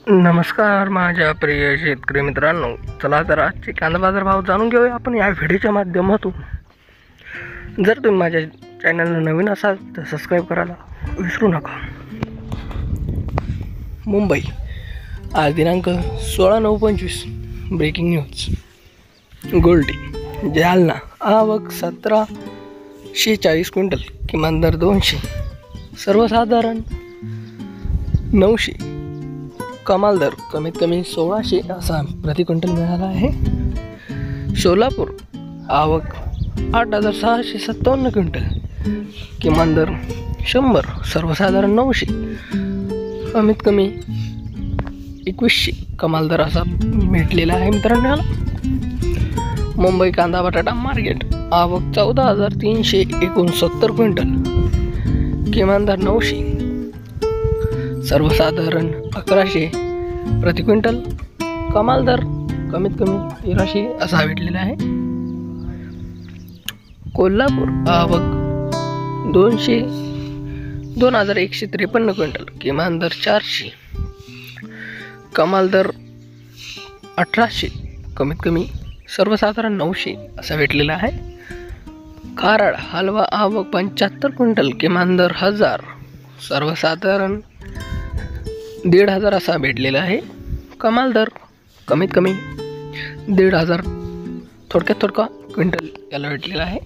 नमस्कार माझ्या प्रिय शेतकरी मित्रांनो, चला तर आजचे कांदा बाजार भाव जाणून घेऊया आपण या व्हिडिओच्या माध्यमातून. जर तुम्ही माझ्या चॅनलला नवीन असाल तर सबस्क्राईब करायला विसरू नका. मुंबई आज दिनांक 16/9/25. Breaking news. गोल्डी जालना आवक 1740 क्विंटल, किमान दर 200, सर्वसाधारण 900, कमाल दर कमीत कमी 1600 असा प्रति क्विंटल मिळाला आहे. सोलापूर आवक 8657 क्विंटल, किमान दर 100, सर्वसाधारण 900, कमीत कमी 2100, कमाल दर असा भेटलेला आहे मित्रांनो. मुंबई कांदा बटाटा मार्केट आवक 14369 क्विंटल, किमान दर 900, सर्वसाधारण 1100 प्रति क्विंटल, कमाल दर कमीत कमी 1300 असा भेटलेला आहे. कोल्हापूर आवक 2153 क्विंटल, किमान दर 400, कमाल दर 1800, कमीत कमी सर्वसाधारण 900 असा भेटलेला आहे. कराड हलवा आवक 75 क्विंटल, किमान दर 1000, सर्वसाधारण 1500 असा भेटलेला आहे. कमाल दर कमीत कमी 1500 थोडक्यात क्विंटल याला भेटलेला आहे.